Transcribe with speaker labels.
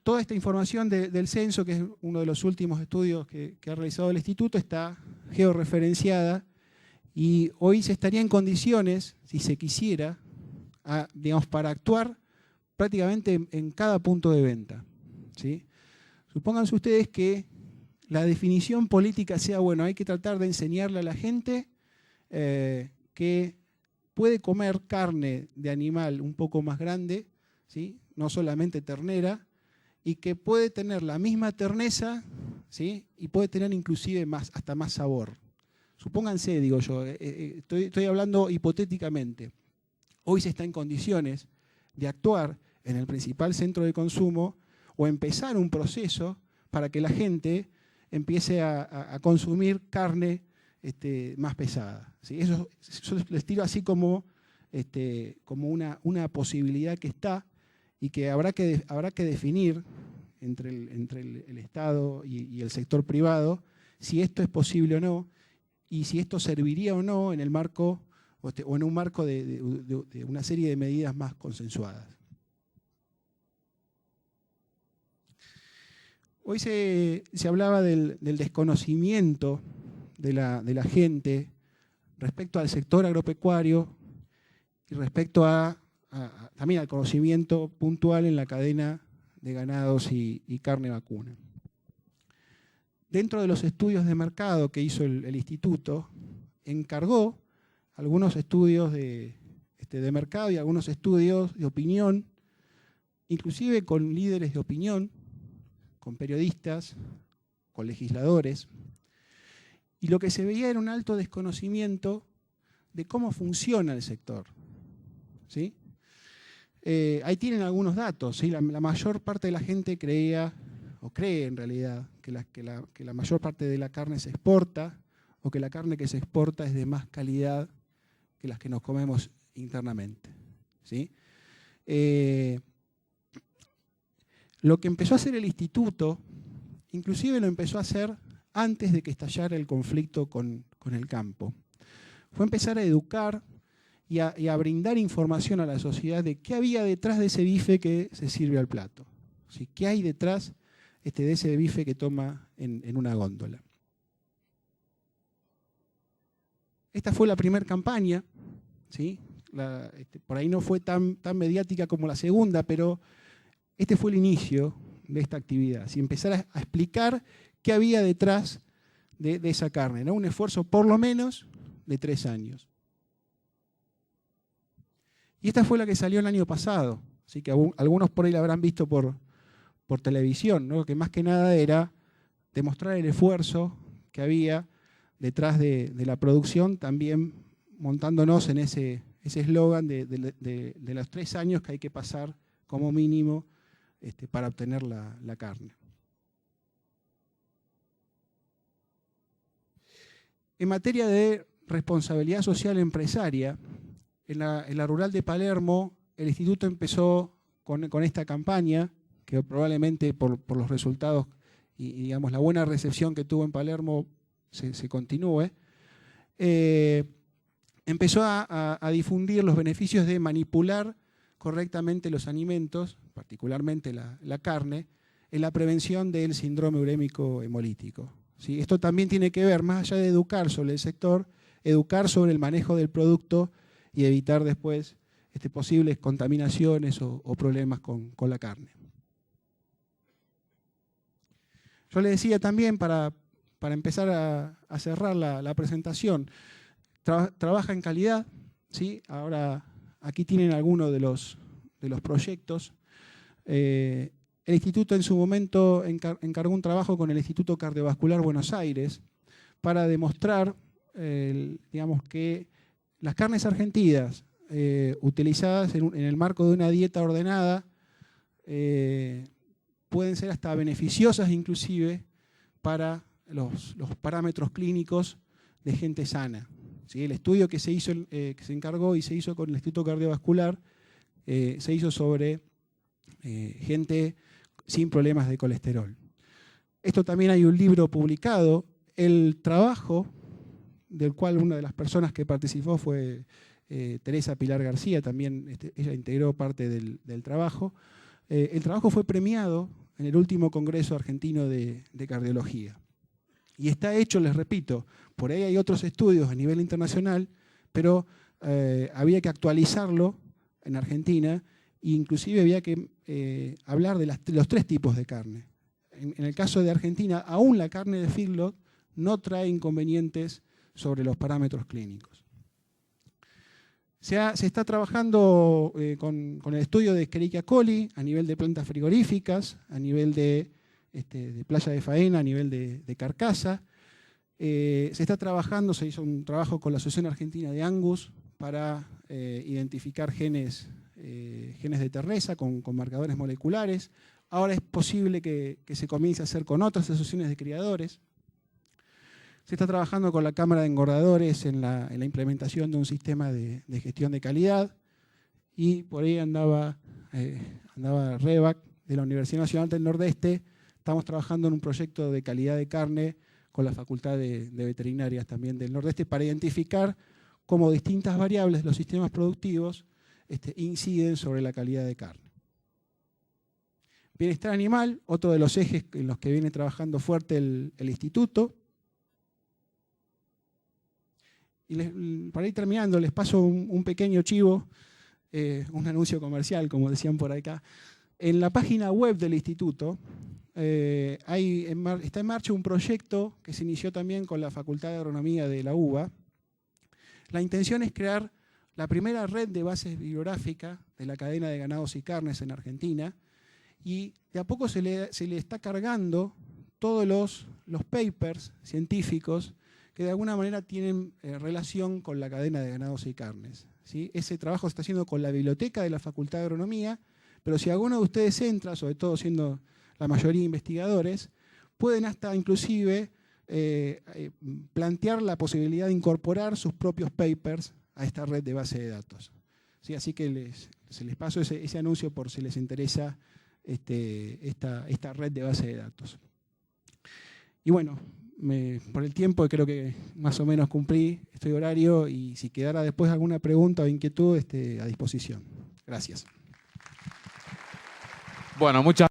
Speaker 1: toda esta información del censo, que es uno de los últimos estudios que ha realizado el instituto, está georreferenciada y hoy se estaría en condiciones, si se quisiera, digamos, para actuar prácticamente en cada punto de venta, ¿sí? Supónganse ustedes que la definición política sea, bueno, hay que tratar de enseñarle a la gente que puede comer carne de animal un poco más grande, ¿sí? No solamente ternera, y que puede tener la misma terneza, ¿sí? Y puede tener inclusive hasta más sabor. Supónganse, digo yo, estoy hablando hipotéticamente, hoy se está en condiciones de actuar en el principal centro de consumo o empezar un proceso para que la gente empiece a consumir carne más pesada, ¿sí? Eso les tiro así como una posibilidad que está y que habrá que definir entre el Estado y el sector privado si esto es posible o no y si esto serviría o no en el marco o en un marco de una serie de medidas más consensuadas. Hoy se hablaba del desconocimiento de la gente respecto al sector agropecuario y respecto también al conocimiento puntual en la cadena de ganados y carne vacuna. Dentro de los estudios de mercado que hizo el instituto, encargó algunos estudios de mercado y algunos estudios de opinión, inclusive con líderes de opinión, con periodistas, con legisladores, y lo que se veía era un alto desconocimiento de cómo funciona el sector, ¿sí? Ahí tienen algunos datos, ¿sí? La mayor parte de la gente creía, o cree en realidad, que la mayor parte de la carne se exporta, o que la carne que se exporta es de más calidad que las que nos comemos internamente, ¿sí? Lo que empezó a hacer el instituto, inclusive lo empezó a hacer antes de que estallara el conflicto con el campo, fue empezar a educar y a brindar información a la sociedad de qué había detrás de ese bife que se sirve al plato, ¿sí? ¿Qué hay detrás de ese bife que toma en una góndola? Esta fue la primera campaña, ¿sí? Por ahí no fue tan mediática como la segunda, pero este fue el inicio de esta actividad, ¿sí? Empezar a explicar qué había detrás de esa carne, ¿no? Un esfuerzo por lo menos de 3 años. Y esta fue la que salió el año pasado, así que algunos por ahí la habrán visto por televisión, ¿no? Que más que nada era demostrar el esfuerzo que había detrás de la producción, también montándonos en ese eslogan de los 3 años que hay que pasar como mínimo para obtener la carne. En materia de responsabilidad social empresaria, en la rural de Palermo, el instituto empezó con esta campaña, que probablemente por los resultados y digamos, la buena recepción que tuvo en Palermo se continúe. Empezó a difundir los beneficios de manipular correctamente los alimentos, particularmente la carne, en la prevención del síndrome urémico hemolítico, ¿sí? Esto también tiene que ver, más allá de educar sobre el sector, educar sobre el manejo del producto y evitar después posibles contaminaciones o problemas con la carne. Yo le decía también, para empezar a cerrar la presentación, trabaja en calidad, ¿sí? Ahora aquí tienen algunos de los proyectos. El instituto en su momento encargó un trabajo con el Instituto Cardiovascular Buenos Aires para demostrar, digamos, que las carnes argentinas utilizadas en el marco de una dieta ordenada pueden ser hasta beneficiosas inclusive para los parámetros clínicos de gente sana, ¿sí? El estudio que se hizo, que se encargó y se hizo con el Instituto Cardiovascular se hizo sobre gente sin problemas de colesterol. Esto también hay un libro publicado. El trabajo del cual una de las personas que participó fue Teresa Pilar García, también ella integró parte del trabajo. El trabajo fue premiado en el último Congreso Argentino de Cardiología. Y está hecho, les repito, por ahí hay otros estudios a nivel internacional, pero había que actualizarlo en Argentina e inclusive había que hablar de los 3 tipos de carne. En el caso de Argentina, aún la carne de feedlot no trae inconvenientes sobre los parámetros clínicos. Se está trabajando con el estudio de Escherichia coli a nivel de plantas frigoríficas, a nivel de playa de faena, a nivel de carcasa. Se está trabajando, se hizo un trabajo con la Asociación Argentina de Angus para identificar genes de terresa con marcadores moleculares. Ahora es posible que se comience a hacer con otras asociaciones de criadores. Se está trabajando con la Cámara de Engordadores en la implementación de un sistema de gestión de calidad. Y por ahí andaba Rebac de la Universidad Nacional del Nordeste. Estamos trabajando en un proyecto de calidad de carne con la Facultad de Veterinarias también del Nordeste para identificar cómo distintas variables de los sistemas productivos inciden sobre la calidad de carne. Bienestar animal, otro de los ejes en los que viene trabajando fuerte el instituto. Y para ir terminando, les paso un pequeño chivo, un anuncio comercial, como decían por acá. En la página web del instituto está en marcha un proyecto que se inició también con la Facultad de Agronomía de la UBA. La intención es crear la primera red de bases bibliográficas de la cadena de ganados y carnes en Argentina, y de a poco se le está cargando todos los papers científicos que de alguna manera tienen relación con la cadena de ganados y carnes, ¿sí? Ese trabajo se está haciendo con la biblioteca de la Facultad de Agronomía, pero si alguno de ustedes entra, sobre todo siendo la mayoría investigadores, pueden hasta inclusive plantear la posibilidad de incorporar sus propios papers a esta red de base de datos. ¿Sí? Así que se les paso ese anuncio por si les interesa esta red de base de datos. Y bueno, por el tiempo creo que más o menos cumplí este horario, y si quedara después alguna pregunta o inquietud, a disposición. Gracias.
Speaker 2: Bueno, muchas